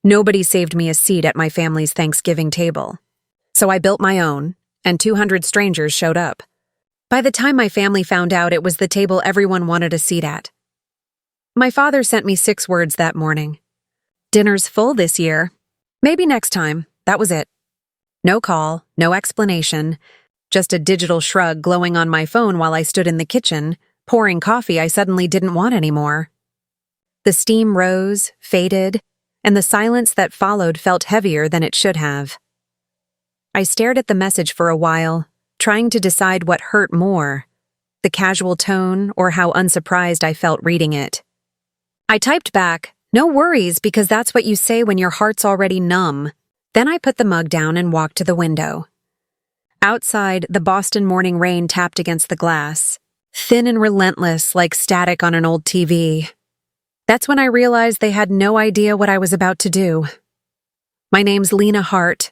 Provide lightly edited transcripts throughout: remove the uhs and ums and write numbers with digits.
Nobody saved me a seat at my family's Thanksgiving table. So I built my own, and 200 strangers showed up. By the time my family found out, it was the table everyone wanted a seat at. My father sent me 6 words that morning. "Dinner's full this year. Maybe next time." That was it. No call, no explanation, just a digital shrug glowing on my phone while I stood in the kitchen, pouring coffee I suddenly didn't want anymore. The steam rose, faded, and the silence that followed felt heavier than it should have. I stared at the message for a while, trying to decide what hurt more, the casual tone or how unsurprised I felt reading it. I typed back, "No worries, because that's what you say when your heart's already numb." Then I put the mug down and walked to the window. Outside, the Boston morning rain tapped against the glass, thin and relentless like static on an old TV. That's when I realized they had no idea what I was about to do. My name's Lena Hart,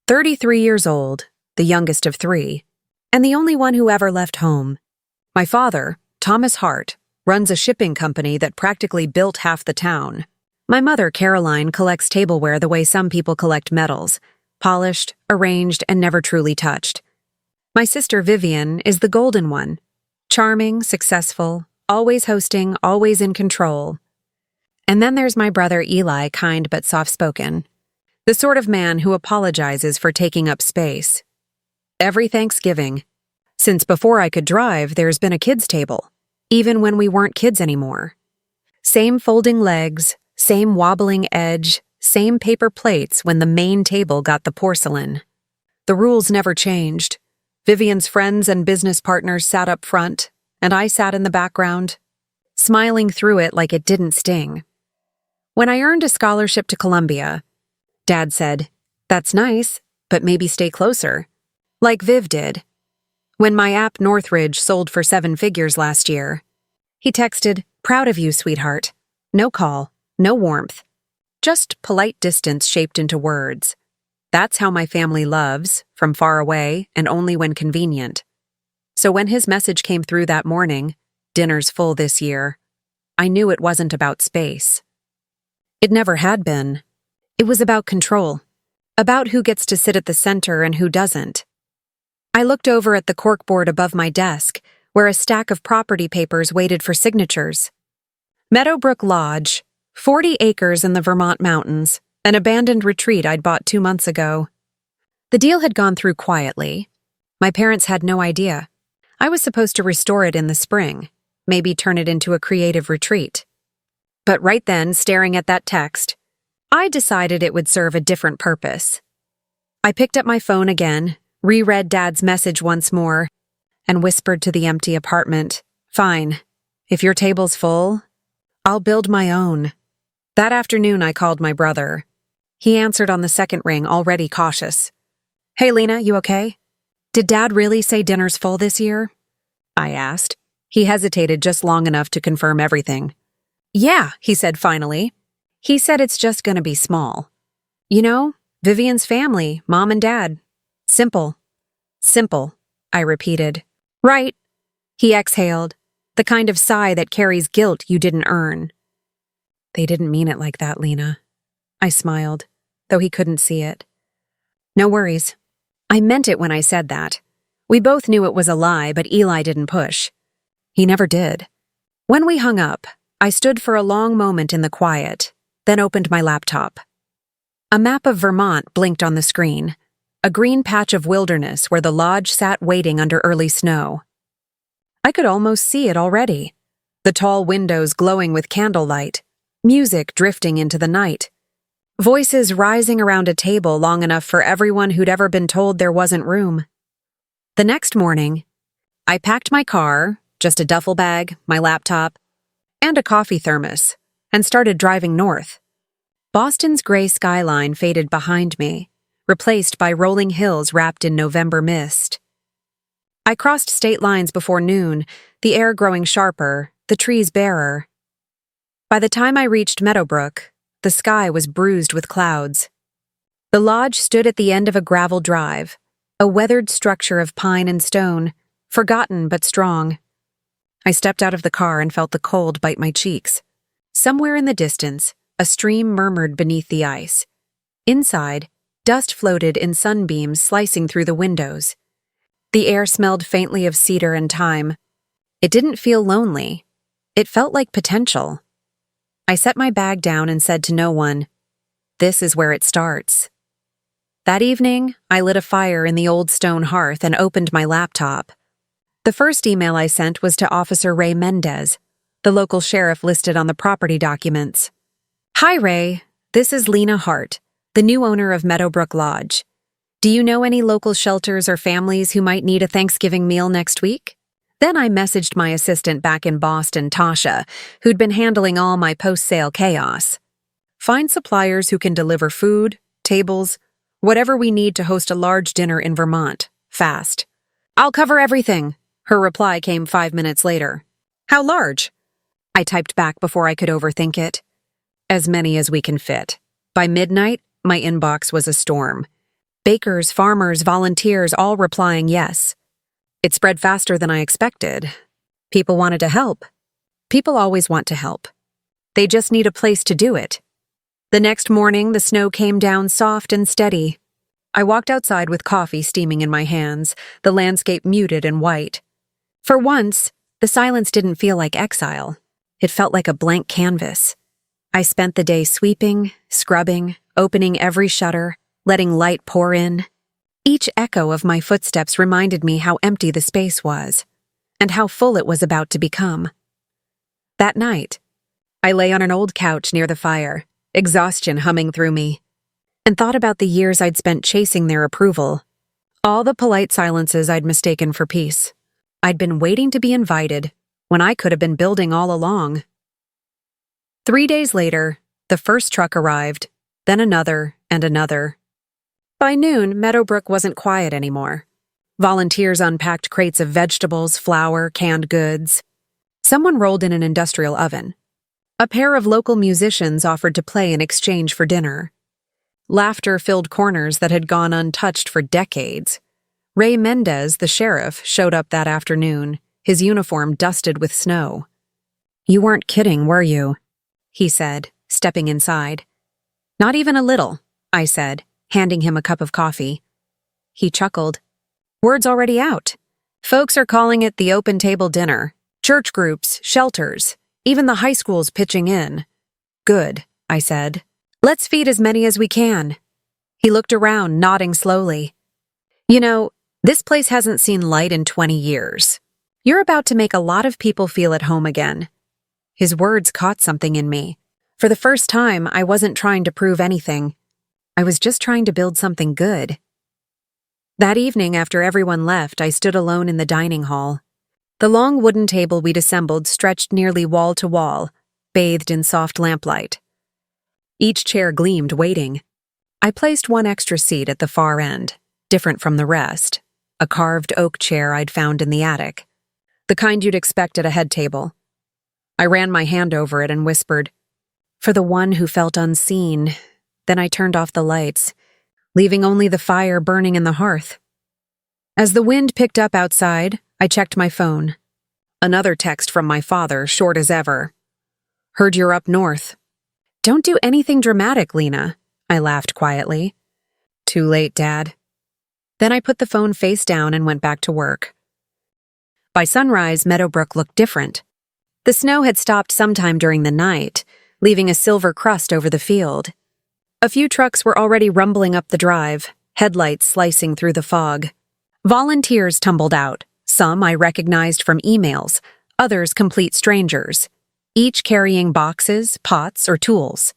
33 years old, the youngest of 3, and the only one who ever left home. My father, Thomas Hart, runs a shipping company that practically built half the town. My mother, Caroline, collects tableware the way some people collect medals, polished, arranged, and never truly touched. My sister, Vivian, is the golden one. Charming, successful, always hosting, always in control. And then there's my brother, Eli, kind but soft-spoken. The sort of man who apologizes for taking up space. Every Thanksgiving, since before I could drive, there's been a kids' table, even when we weren't kids anymore. Same folding legs, same wobbling edge, same paper plates when the main table got the porcelain. The rules never changed. Vivian's friends and business partners sat up front, and I sat in the background, smiling through it like it didn't sting. When I earned a scholarship to Columbia, Dad said, "That's nice, but maybe stay closer." Like Viv did. When my app Northridge sold for 7 figures last year, he texted, "Proud of you, sweetheart." No call, no warmth. Just polite distance shaped into words. That's how my family loves, from far away and only when convenient. So when his message came through that morning, "Dinner's full this year," I knew it wasn't about space. It never had been. It was about control. About who gets to sit at the center and who doesn't. I looked over at the corkboard above my desk, where a stack of property papers waited for signatures. Meadowbrook Lodge, 40 acres in the Vermont mountains, an abandoned retreat I'd bought 2 months ago. The deal had gone through quietly. My parents had no idea. I was supposed to restore it in the spring, maybe turn it into a creative retreat. But right then, staring at that text, I decided it would serve a different purpose. I picked up my phone again, reread Dad's message once more, and whispered to the empty apartment, "Fine. If your table's full, I'll build my own." That afternoon, I called my brother. He answered on the second ring, already cautious. "Hey, Lena, you okay? Did Dad really say dinner's full this year?" I asked. He hesitated just long enough to confirm everything. "Yeah," he said finally. "He said it's just gonna be small. You know, Vivian's family, Mom and Dad. Simple." "Simple," I repeated. "Right," he exhaled, the kind of sigh that carries guilt you didn't earn. "They didn't mean it like that, Lena." I smiled, though he couldn't see it. "No worries. I meant it when I said that." We both knew it was a lie, but Eli didn't push. He never did. When we hung up, I stood for a long moment in the quiet, then opened my laptop. A map of Vermont blinked on the screen, a green patch of wilderness where the lodge sat waiting under early snow. I could almost see it already, the tall windows glowing with candlelight, music drifting into the night, voices rising around a table long enough for everyone who'd ever been told there wasn't room. The next morning, I packed my car, just a duffel bag, my laptop, and a coffee thermos, and started driving north. Boston's gray skyline faded behind me, replaced by rolling hills wrapped in November mist. I crossed state lines before noon, the air growing sharper, the trees barer. By the time I reached Meadowbrook, the sky was bruised with clouds. The lodge stood at the end of a gravel drive, a weathered structure of pine and stone, forgotten but strong. I stepped out of the car and felt the cold bite my cheeks. Somewhere in the distance, A stream murmured beneath the ice. Inside, dust floated in sunbeams slicing through the windows. The air smelled faintly of cedar and thyme. It didn't feel lonely. It felt like potential. I set my bag down and said to no one, "This is where it starts." That evening, I lit a fire in the old stone hearth and opened my laptop. The first email I sent was to Officer Ray Mendez, the local sheriff listed on the property documents. "Hi, Ray. This is Lena Hart, the new owner of Meadowbrook Lodge. Do you know any local shelters or families who might need a Thanksgiving meal next week?" Then I messaged my assistant back in Boston, Tasha, who'd been handling all my post-sale chaos. "Find suppliers who can deliver food, tables, whatever we need to host a large dinner in Vermont, fast." "I'll cover everything," her reply came 5 minutes later. "How large?" I typed back before I could overthink it. "As many as we can fit." By midnight, my inbox was a storm. Bakers, farmers, volunteers all replying yes. It spread faster than I expected. People wanted to help. People always want to help. They just need a place to do it. The next morning, the snow came down soft and steady. I walked outside with coffee steaming in my hands, the landscape muted and white. For once, the silence didn't feel like exile. It felt like a blank canvas. I spent the day sweeping, scrubbing, opening every shutter, letting light pour in. Each echo of my footsteps reminded me how empty the space was, and how full it was about to become. That night, I lay on an old couch near the fire, exhaustion humming through me, and thought about the years I'd spent chasing their approval. All the polite silences I'd mistaken for peace. I'd been waiting to be invited, when I could have been building all along. 3 days later, the first truck arrived, then another and another. By noon, Meadowbrook wasn't quiet anymore. Volunteers unpacked crates of vegetables, flour, canned goods. Someone rolled in an industrial oven. A pair of local musicians offered to play in exchange for dinner. Laughter filled corners that had gone untouched for decades. Ray Mendez, the sheriff, showed up that afternoon, his uniform dusted with snow. "You weren't kidding, were you?" he said, stepping inside. "Not even a little," I said, handing him a cup of coffee. He chuckled. "Word's already out. Folks are calling it the open table dinner. Church groups, shelters, even the high school's pitching in." "Good," I said. "Let's feed as many as we can." He looked around, nodding slowly. "You know, this place hasn't seen light in 20 years. You're about to make a lot of people feel at home again." His words caught something in me. For the first time, I wasn't trying to prove anything. I was just trying to build something good. That evening, after everyone left, I stood alone in the dining hall. The long wooden table we'd assembled stretched nearly wall to wall, bathed in soft lamplight. Each chair gleamed, waiting. I placed one extra seat at the far end, different from the rest, a carved oak chair I'd found in the attic, the kind you'd expect at a head table. I ran my hand over it and whispered, "For the one who felt unseen." Then I turned off the lights, leaving only the fire burning in the hearth. As the wind picked up outside, I checked my phone. Another text from my father, short as ever. "Heard you're up north." "Don't do anything dramatic, Lena," I laughed quietly. "Too late, Dad." Then I put the phone face down and went back to work. By sunrise, Meadowbrook looked different. The snow had stopped sometime during the night, leaving a silver crust over the field. A few trucks were already rumbling up the drive, headlights slicing through the fog. Volunteers tumbled out, some I recognized from emails, others complete strangers, each carrying boxes, pots, or tools.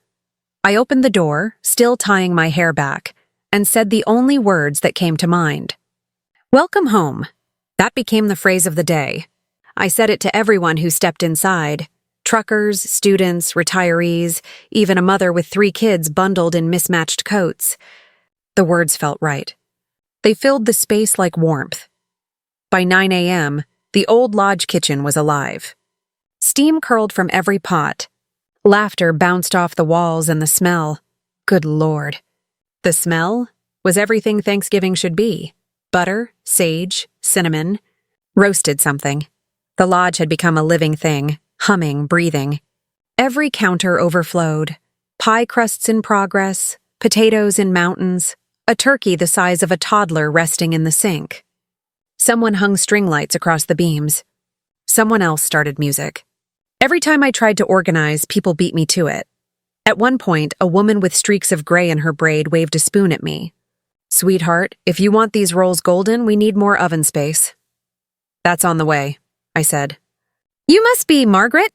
I opened the door, still tying my hair back, and said the only words that came to mind. "Welcome home." That became the phrase of the day. I said it to everyone who stepped inside. Truckers, students, retirees, even a mother with 3 kids bundled in mismatched coats. The words felt right. They filled the space like warmth. By 9 a.m., the old lodge kitchen was alive. Steam curled from every pot. Laughter bounced off the walls, and the smell. Good Lord. The smell was everything Thanksgiving should be. Butter, sage, cinnamon, roasted something. The lodge had become a living thing, humming, breathing. Every counter overflowed. Pie crusts in progress, potatoes in mountains, a turkey the size of a toddler resting in the sink. Someone hung string lights across the beams. Someone else started music. Every time I tried to organize, people beat me to it. At one point, a woman with streaks of gray in her braid waved a spoon at me. "Sweetheart, if you want these rolls golden, we need more oven space." "That's on the way," I said. "You must be Margaret."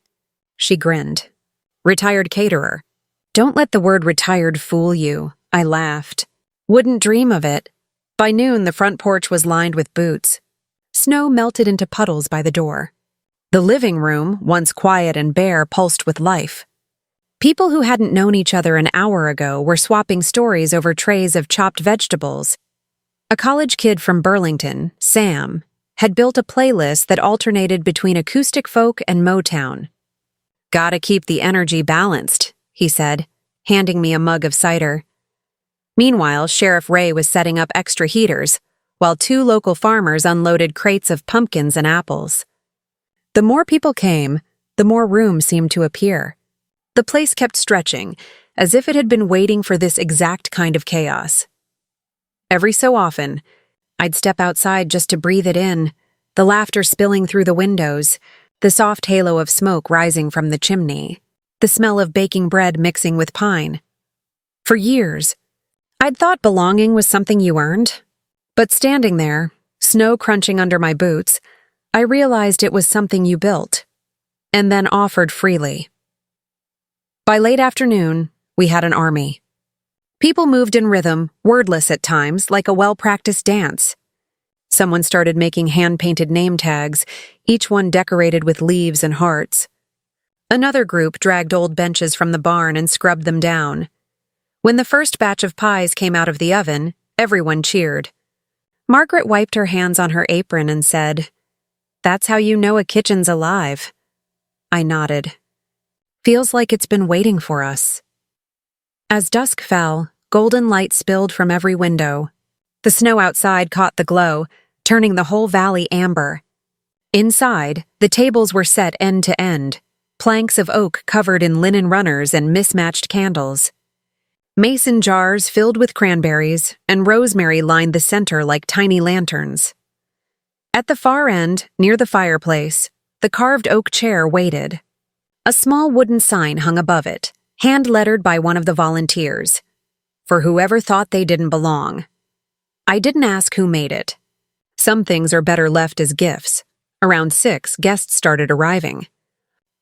She grinned. "Retired caterer." "Don't let the word retired fool you," I laughed. "Wouldn't dream of it." By noon, the front porch was lined with boots. Snow melted into puddles by the door. The living room, once quiet and bare, pulsed with life. People who hadn't known each other an hour ago were swapping stories over trays of chopped vegetables. A college kid from Burlington, Sam, had built a playlist that alternated between acoustic folk and Motown. "Gotta keep the energy balanced," he said, handing me a mug of cider. Meanwhile, Sheriff Ray was setting up extra heaters, while 2 local farmers unloaded crates of pumpkins and apples. The more people came, the more room seemed to appear. The place kept stretching, as if it had been waiting for this exact kind of chaos. Every so often, I'd step outside just to breathe it in, the laughter spilling through the windows, the soft halo of smoke rising from the chimney, the smell of baking bread mixing with pine. For years, I'd thought belonging was something you earned. But standing there, snow crunching under my boots, I realized it was something you built, and then offered freely. By late afternoon, we had an army. People moved in rhythm, wordless at times, like a well-practiced dance. Someone started making hand-painted name tags, each one decorated with leaves and hearts. Another group dragged old benches from the barn and scrubbed them down. When the first batch of pies came out of the oven, everyone cheered. Margaret wiped her hands on her apron and said, "That's how you know a kitchen's alive." I nodded. "Feels like it's been waiting for us." As dusk fell, golden light spilled from every window. The snow outside caught the glow, turning the whole valley amber. Inside, the tables were set end to end, planks of oak covered in linen runners and mismatched candles. Mason jars filled with cranberries and rosemary lined the center like tiny lanterns. At the far end, near the fireplace, the carved oak chair waited. A small wooden sign hung above it, hand-lettered by one of the volunteers, "For whoever thought they didn't belong." I didn't ask who made it. Some things are better left as gifts. Around 6, guests started arriving.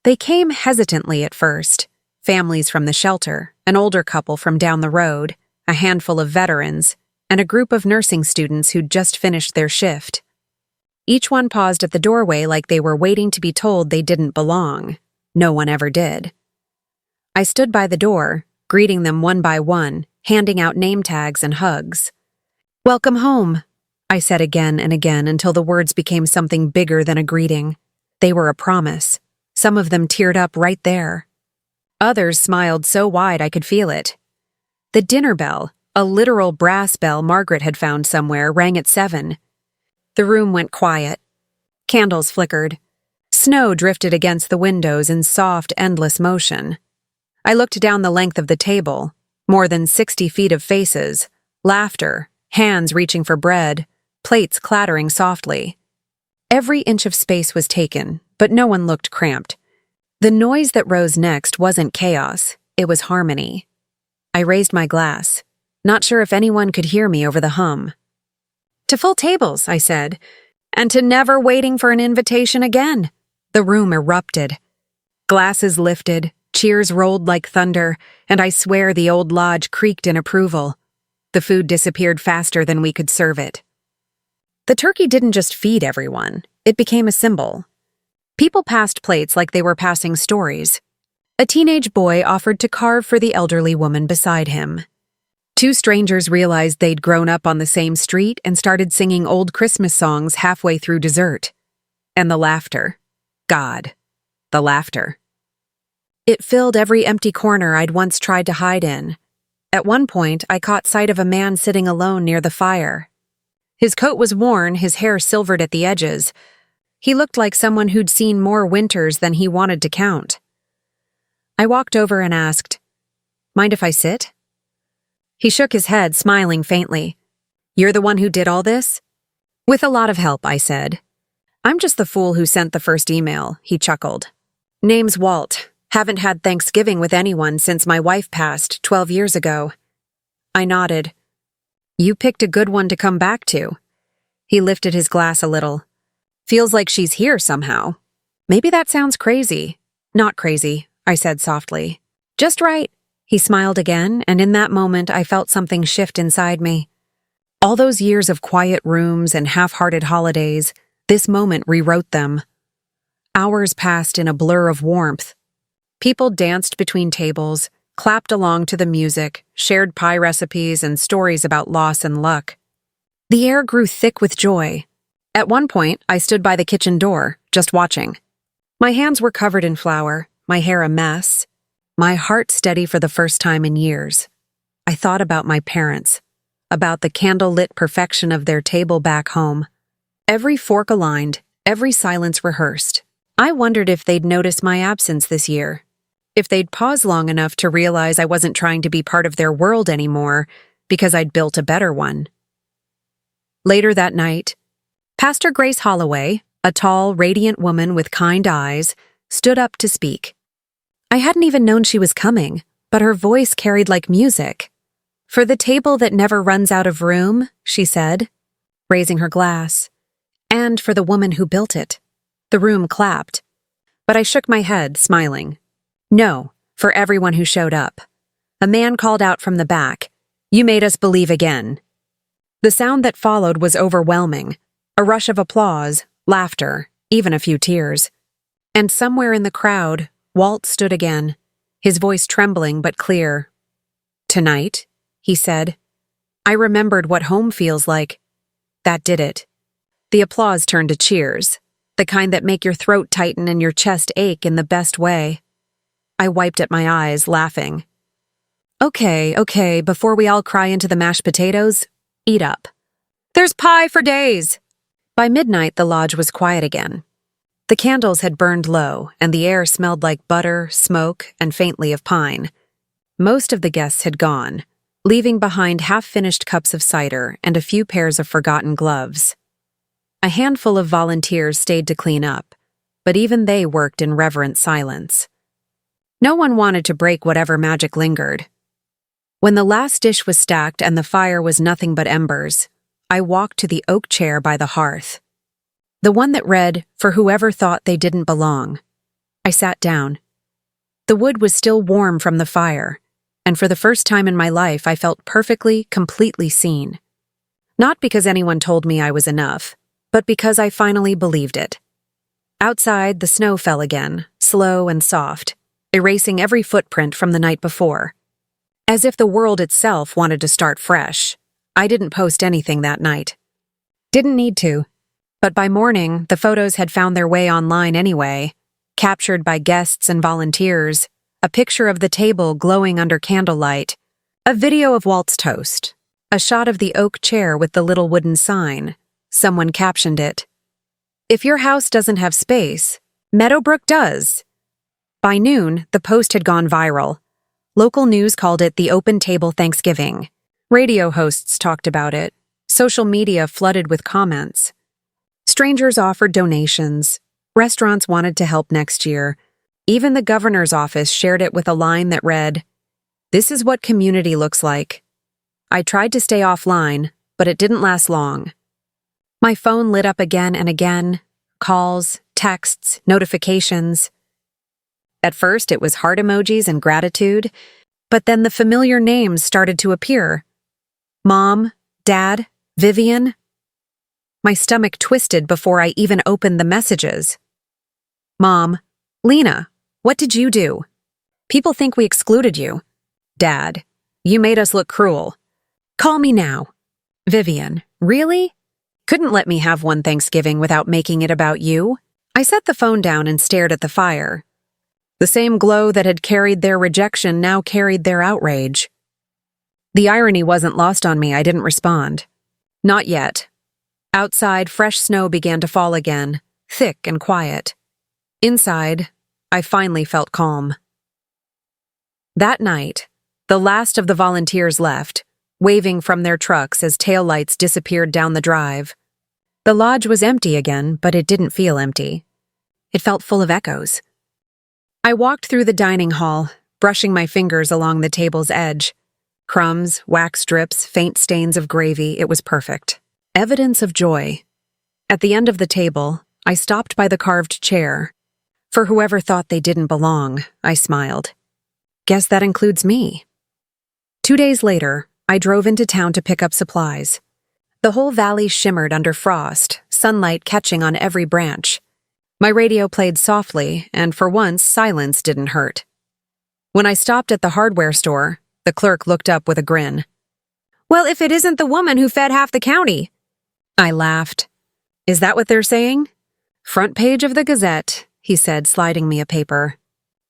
They came hesitantly at first. Families from the shelter, an older couple from down the road, a handful of veterans, and a group of nursing students who'd just finished their shift. Each one paused at the doorway like they were waiting to be told they didn't belong. No one ever did. I stood by the door, greeting them one by one, handing out name tags and hugs. "Welcome home," I said again and again until the words became something bigger than a greeting. They were a promise. Some of them teared up right there. Others smiled so wide I could feel it. The dinner bell, a literal brass bell Margaret had found somewhere, rang at 7. The room went quiet. Candles flickered. Snow drifted against the windows in soft, endless motion. I looked down the length of the table, more than 60 feet of faces, laughter, hands reaching for bread, plates clattering softly. Every inch of space was taken, but no one looked cramped. The noise that rose next wasn't chaos, it was harmony. I raised my glass, not sure if anyone could hear me over the hum. "To full tables," I said, "and to never waiting for an invitation again." The room erupted. Glasses lifted, cheers rolled like thunder, and I swear the old lodge creaked in approval. The food disappeared faster than we could serve it. The turkey didn't just feed everyone, it became a symbol. People passed plates like they were passing stories. A teenage boy offered to carve for the elderly woman beside him. 2 strangers realized they'd grown up on the same street and started singing old Christmas songs halfway through dessert. And the laughter. God, the laughter. It filled every empty corner I'd once tried to hide in. At one point, I caught sight of a man sitting alone near the fire. His coat was worn, his hair silvered at the edges. He looked like someone who'd seen more winters than he wanted to count. I walked over and asked, Mind if I sit? He shook his head, smiling faintly. You're the one who did all this? With a lot of help, I said. I'm just the fool who sent the first email, he chuckled. Name's Walt. Haven't had Thanksgiving with anyone since my wife passed 12 years ago. I nodded. You picked a good one to come back to. He lifted his glass a little. Feels like she's here somehow. Maybe that sounds crazy. Not crazy, I said softly. Just right. He smiled again, and in that moment I felt something shift inside me. All those years of quiet rooms and half-hearted holidays, this moment rewrote them. Hours passed in a blur of warmth. People danced between tables, clapped along to the music, shared pie recipes and stories about loss and luck. The air grew thick with joy. At one point, I stood by the kitchen door, just watching. My hands were covered in flour, my hair a mess, my heart steady for the first time in years. I thought about my parents, about the candle-lit perfection of their table back home. Every fork aligned, every silence rehearsed. I wondered if they'd notice my absence this year, if they'd pause long enough to realize I wasn't trying to be part of their world anymore because I'd built a better one. Later that night, Pastor Grace Holloway, a tall, radiant woman with kind eyes, stood up to speak. I hadn't even known she was coming, but her voice carried like music. For the table that never runs out of room, she said, raising her glass. And for the woman who built it. The room clapped. But I shook my head, smiling. No, for everyone who showed up. A man called out from the back, "You made us believe again." The sound that followed was overwhelming. A rush of applause, laughter, even a few tears. And somewhere in the crowd, Walt stood again, his voice trembling but clear. Tonight, he said. I remembered what home feels like. That did it. The applause turned to cheers, the kind that make your throat tighten and your chest ache in the best way. I wiped at my eyes, laughing. Okay, before we all cry into the mashed potatoes, eat up. There's pie for days! By midnight, the lodge was quiet again. The candles had burned low, and the air smelled like butter, smoke, and faintly of pine. Most of the guests had gone, leaving behind half-finished cups of cider and a few pairs of forgotten gloves. A handful of volunteers stayed to clean up, but even they worked in reverent silence. No one wanted to break whatever magic lingered. When the last dish was stacked and the fire was nothing but embers, I walked to the oak chair by the hearth. The one that read, "For whoever thought they didn't belong." I sat down. The wood was still warm from the fire, and for the first time in my life I felt perfectly, completely seen. Not because anyone told me I was enough, but because I finally believed it. Outside, the snow fell again, slow and soft, erasing every footprint from the night before. As if the world itself wanted to start fresh, I didn't post anything that night. Didn't need to. But by morning, the photos had found their way online anyway, captured by guests and volunteers, a picture of the table glowing under candlelight, a video of Walt's toast, a shot of the oak chair with the little wooden sign. Someone captioned it, "If your house doesn't have space, Meadowbrook does." By noon, the post had gone viral. Local news called it the Open Table Thanksgiving. Radio hosts talked about it. Social media flooded with comments. Strangers offered donations. Restaurants wanted to help next year. Even the governor's office shared it with a line that read, "This is what community looks like." I tried to stay offline, but it didn't last long. My phone lit up again and again. Calls, texts, notifications. At first, it was heart emojis and gratitude, but then the familiar names started to appear. Mom, Dad, Vivian. My stomach twisted before I even opened the messages. Mom, Lena, what did you do? People think we excluded you. Dad, you made us look cruel. Call me now. Vivian, really? Couldn't let me have one Thanksgiving without making it about you. I set the phone down and stared at the fire. The same glow that had carried their rejection now carried their outrage. The irony wasn't lost on me. I didn't respond. Not yet. Outside, fresh snow began to fall again, thick and quiet. Inside, I finally felt calm. That night, The last of the volunteers left, waving from their trucks as taillights disappeared down the drive. The lodge was empty again, but it didn't feel empty. It felt full of echoes. I walked through the dining hall, brushing my fingers along the table's edge. Crumbs, wax drips, faint stains of gravy, it was perfect. Evidence of joy. At the end of the table, I stopped by the carved chair. For whoever thought they didn't belong, I smiled. Guess that includes me. 2 days later, I drove into town to pick up supplies. The whole valley shimmered under frost, sunlight catching on every branch. My radio played softly, and for once, silence didn't hurt. When I stopped at the hardware store, the clerk looked up with a grin. "Well, if it isn't the woman who fed half the county." I laughed. "Is that what they're saying?" "Front page of the Gazette," he said, sliding me a paper.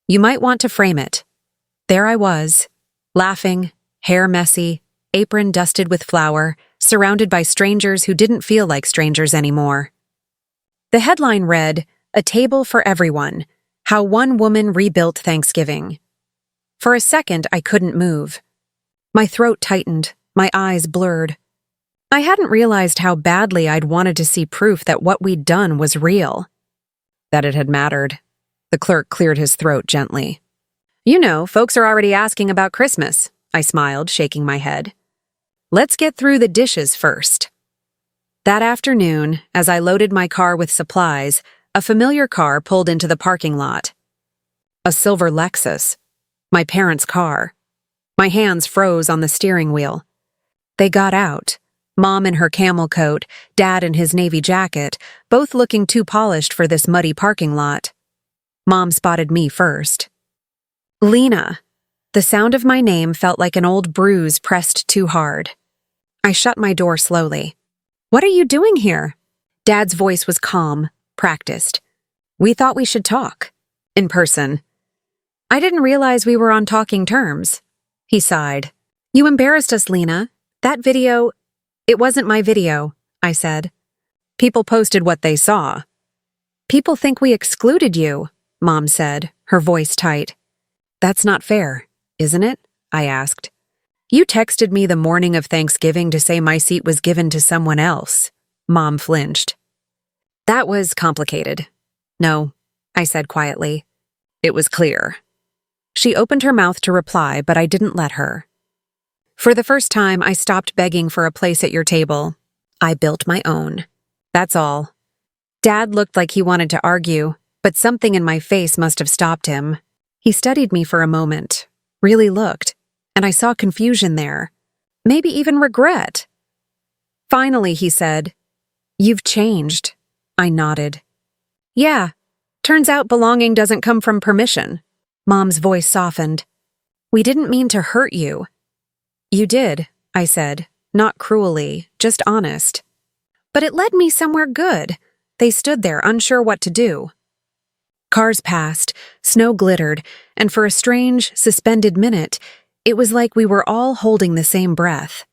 "You might want to frame it." There I was, laughing, hair messy, apron dusted with flour, surrounded by strangers who didn't feel like strangers anymore. The headline read, "A Table for Everyone: How One Woman Rebuilt Thanksgiving." For a second, I couldn't move. My throat tightened, my eyes blurred. I hadn't realized how badly I'd wanted to see proof that what we'd done was real. That it had mattered. The clerk cleared his throat gently. "You know, folks are already asking about Christmas," I smiled, shaking my head. "Let's get through the dishes first." That afternoon, as I loaded my car with supplies, a familiar car pulled into the parking lot. A silver Lexus. My parents' car. My hands froze on the steering wheel. They got out, Mom in her camel coat, Dad in his navy jacket, both looking too polished for this muddy parking lot. Mom spotted me first. "Lena." The sound of my name felt like an old bruise pressed too hard. I shut my door slowly. "What are you doing here?" Dad's voice was calm, practiced. "We thought we should talk. In person." "I didn't realize we were on talking terms." He sighed. "You embarrassed us, Lena. That video—" "It wasn't my video," I said. "People posted what they saw." "People think we excluded you," Mom said, her voice tight. "That's not fair, isn't it?" I asked. "You texted me the morning of Thanksgiving to say my seat was given to someone else." Mom flinched. "That was complicated." "No," I said quietly. "It was clear." She opened her mouth to reply, but I didn't let her. "For the first time, I stopped begging for a place at your table. I built my own. That's all." Dad looked like he wanted to argue, but something in my face must have stopped him. He studied me for a moment, really looked, and I saw confusion there, maybe even regret. Finally, he said, "You've changed." I nodded. "Yeah, turns out belonging doesn't come from permission." Mom's voice softened. "We didn't mean to hurt you." "You did," I said, not cruelly, just honest. "But it led me somewhere good." They stood there, unsure what to do. Cars passed, snow glittered, and for a strange, suspended minute, it was like we were all holding the same breath.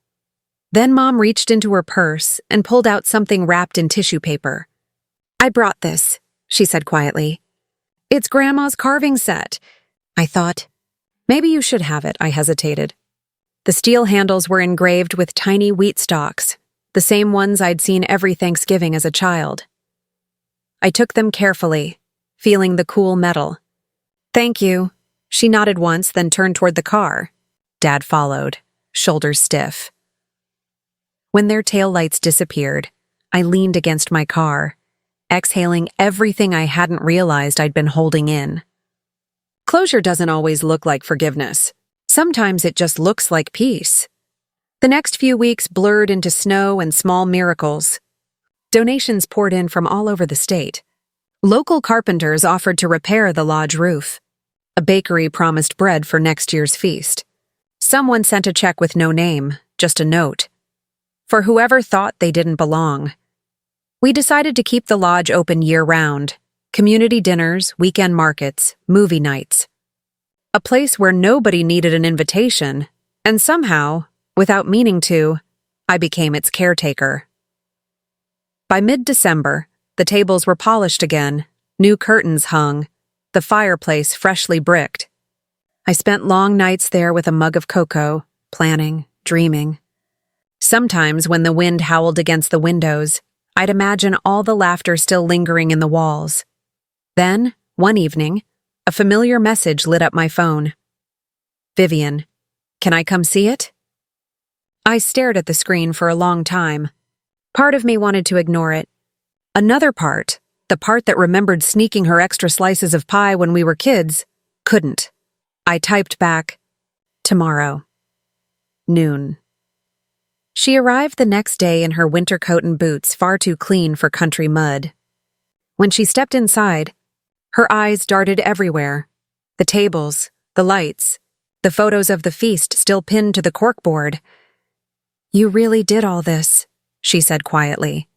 Then Mom reached into her purse and pulled out something wrapped in tissue paper. "I brought this," she said quietly. "It's Grandma's carving set." I thought, maybe you should have it, I hesitated. The steel handles were engraved with tiny wheat stalks, the same ones I'd seen every Thanksgiving as a child. I took them carefully, feeling the cool metal. "Thank you." She nodded once, then turned toward the car. Dad followed, shoulders stiff. When their taillights disappeared, I leaned against my car, exhaling everything I hadn't realized I'd been holding in. Closure doesn't always look like forgiveness. Sometimes it just looks like peace. The next few weeks blurred into snow and small miracles. Donations poured in from all over the state. Local carpenters offered to repair the lodge roof. A bakery promised bread for next year's feast. Someone sent a check with no name, just a note. For whoever thought they didn't belong. We decided to keep the lodge open year-round. Community dinners, weekend markets, movie nights. A place where nobody needed an invitation, and somehow, without meaning to, I became its caretaker. By mid-December, the tables were polished again, new curtains hung, the fireplace freshly bricked. I spent long nights there with a mug of cocoa, planning, dreaming. Sometimes, when the wind howled against the windows, I'd imagine all the laughter still lingering in the walls. Then, one evening, a familiar message lit up my phone. "Vivian, can I come see it?" I stared at the screen for a long time. Part of me wanted to ignore it. Another part, the part that remembered sneaking her extra slices of pie when we were kids, couldn't. I typed back, "Tomorrow. Noon." She arrived the next day in her winter coat and boots far too clean for country mud. When she stepped inside, her eyes darted everywhere. The tables, the lights, the photos of the feast still pinned to the corkboard. "You really did all this," she said quietly.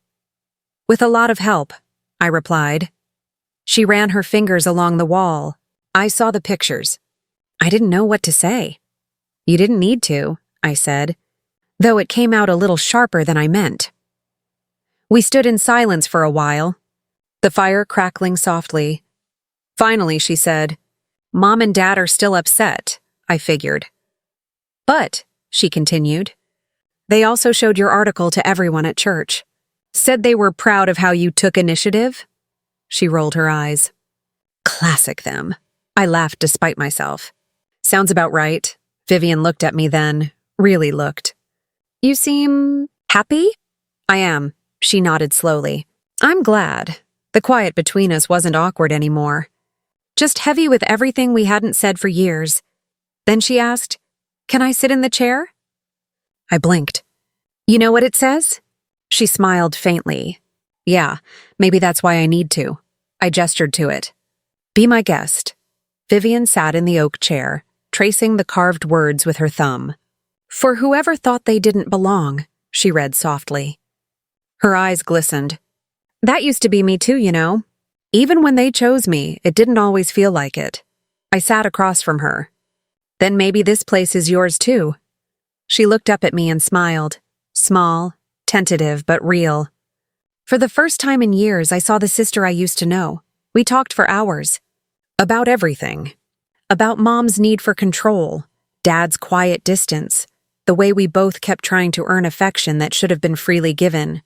"With a lot of help," I replied. She ran her fingers along the wall. I saw the pictures. I didn't know what to say. "You didn't need to," I said, though it came out a little sharper than I meant. We stood in silence for a while, the fire crackling softly. Finally, she said, "Mom and Dad are still upset," I figured. "But," she continued, "they also showed your article to everyone at church. Said they were proud of how you took initiative." She rolled her eyes. "Classic them." I laughed despite myself. "Sounds about right." Vivian looked at me then, really looked. "You seem happy?" "I am," she nodded slowly. "I'm glad. The quiet between us wasn't awkward anymore. Just heavy with everything we hadn't said for years." Then she asked, "Can I sit in the chair?" I blinked. "You know what it says?" She smiled faintly. "Yeah, maybe that's why I need to." I gestured to it. "Be my guest." Vivian sat in the oak chair, tracing the carved words with her thumb. "For whoever thought they didn't belong," she read softly. Her eyes glistened. "That used to be me too, you know. Even when they chose me, it didn't always feel like it." I sat across from her. "Then maybe this place is yours too." She looked up at me and smiled. Small, tentative, but real. For the first time in years, I saw the sister I used to know. We talked for hours. About everything. About Mom's need for control, Dad's quiet distance, the way we both kept trying to earn affection that should have been freely given.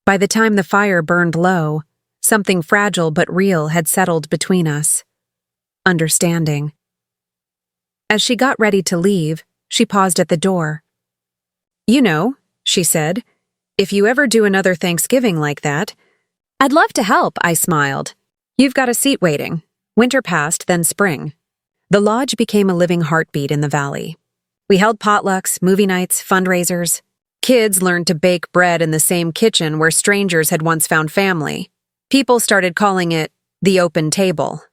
By the time the fire burned low, something fragile but real had settled between us. Understanding. As she got ready to leave, she paused at the door. "You know," she said, "if you ever do another Thanksgiving like that—" "I'd love to help," I smiled. "You've got a seat waiting." Winter passed, then spring. The lodge became a living heartbeat in the valley. We held potlucks, movie nights, fundraisers. Kids learned to bake bread in the same kitchen where strangers had once found family. People started calling it the open table.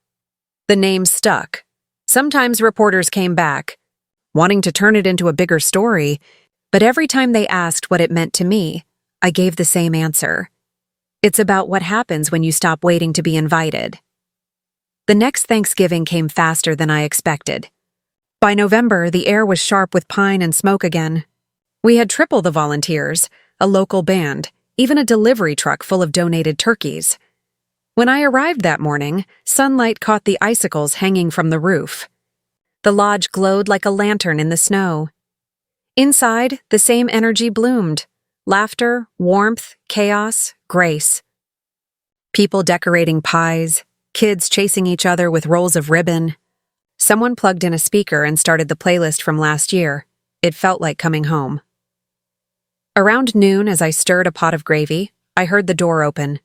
The name stuck. Sometimes reporters came back, wanting to turn it into a bigger story, but every time they asked what it meant to me, I gave the same answer. It's about what happens when you stop waiting to be invited. The next Thanksgiving came faster than I expected. By November, the air was sharp with pine and smoke again. We had triple the volunteers, a local band, even a delivery truck full of donated turkeys. When I arrived that morning, sunlight caught the icicles hanging from the roof. The lodge glowed like a lantern in the snow. Inside, the same energy bloomed. Laughter, warmth, chaos, grace. People decorating pies, kids chasing each other with rolls of ribbon. Someone plugged in a speaker and started the playlist from last year. It felt like coming home. Around noon, as I stirred a pot of gravy, I heard the door open.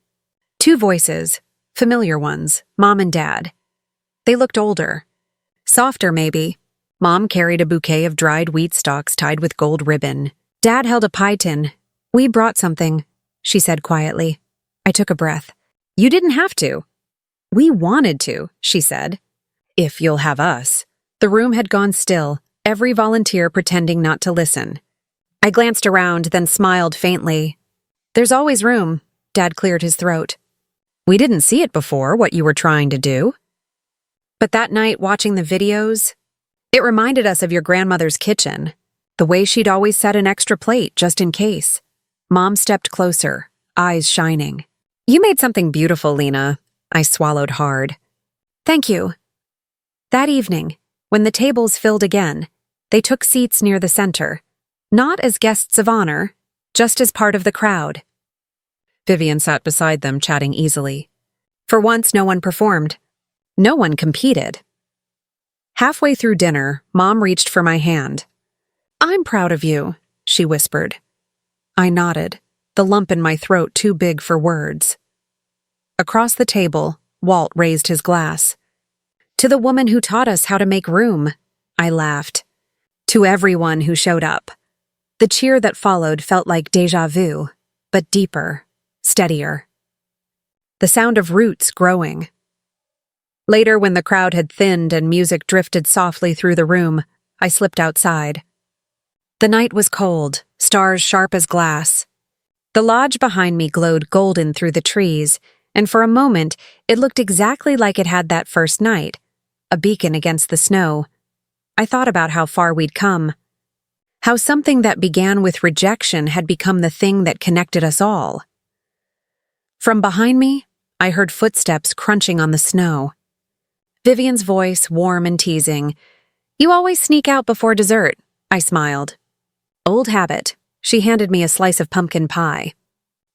Two voices, familiar ones, Mom and Dad. They looked older. Softer, maybe. Mom carried a bouquet of dried wheat stalks tied with gold ribbon. Dad held a pie tin. "We brought something," she said quietly. I took a breath. "You didn't have to." "We wanted to," she said. "If you'll have us." The room had gone still, every volunteer pretending not to listen. I glanced around, then smiled faintly. "There's always room," Dad cleared his throat. "We didn't see it before, what you were trying to do." But that night, watching the videos, it reminded us of your grandmother's kitchen, the way she'd always set an extra plate just in case. Mom stepped closer, eyes shining. "You made something beautiful, Lena." I swallowed hard. "Thank you." That evening, When the tables filled again, they took seats near the center, not as guests of honor, just as part of the crowd. Vivian sat beside them, chatting easily. For once, no one performed. No one competed. Halfway through dinner, Mom reached for my hand. "I'm proud of you," she whispered. I nodded, the lump in my throat too big for words. Across the table, Walt raised his glass. "To the woman who taught us how to make room," I laughed. To everyone who showed up. The cheer that followed felt like déjà vu, but deeper, steadier. The sound of roots growing. Later, when the crowd had thinned and music drifted softly through the room, I slipped outside. The night was cold, stars sharp as glass. The lodge behind me glowed golden through the trees, and for a moment it looked exactly like it had that first night, a beacon against the snow. I thought about how far we'd come. How something that began with rejection had become the thing that connected us all. From behind me, I heard footsteps crunching on the snow. Vivian's voice, warm and teasing. "You always sneak out before dessert," I smiled. "Old habit." She handed me a slice of pumpkin pie.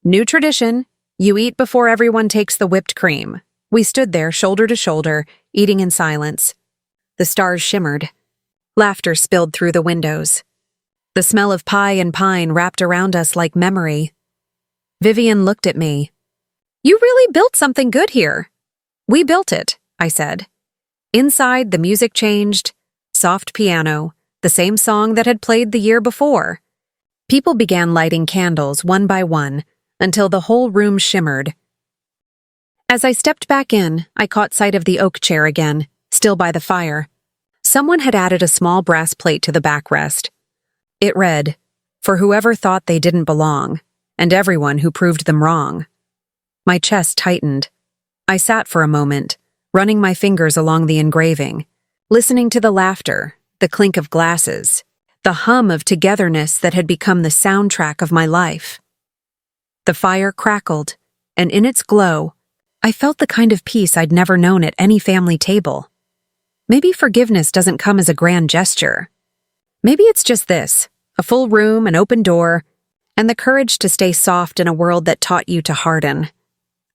"New tradition. You eat before everyone takes the whipped cream." We stood there, shoulder to shoulder, eating in silence. The stars shimmered. Laughter spilled through the windows. The smell of pie and pine wrapped around us like memory. Vivian looked at me. "You really built something good here." "We built it," I said. Inside, the music changed. Soft piano, the same song that had played the year before. People began lighting candles one by one until the whole room shimmered. As I stepped back in, I caught sight of the oak chair again, still by the fire. Someone had added a small brass plate to the backrest. It read, "For whoever thought they didn't belong, and everyone who proved them wrong." My chest tightened. I sat for a moment, running my fingers along the engraving, listening to the laughter, the clink of glasses, the hum of togetherness that had become the soundtrack of my life. The fire crackled, and in its glow, I felt the kind of peace I'd never known at any family table. Maybe forgiveness doesn't come as a grand gesture. Maybe it's just this, a full room, an open door, and the courage to stay soft in a world that taught you to harden.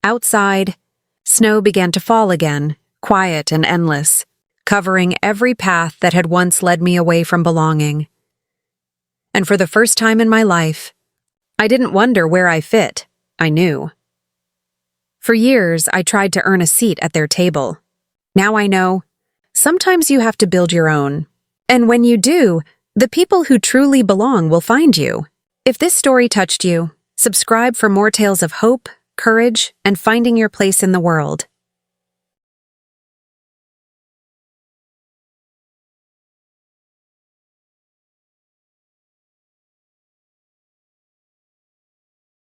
Outside, snow began to fall again, quiet and endless, covering every path that had once led me away from belonging. And for the first time in my life, I didn't wonder where I fit, I knew. For years, I tried to earn a seat at their table. Now I know, sometimes you have to build your own. And when you do, the people who truly belong will find you. If this story touched you, subscribe for more tales of hope, courage, and finding your place in the world.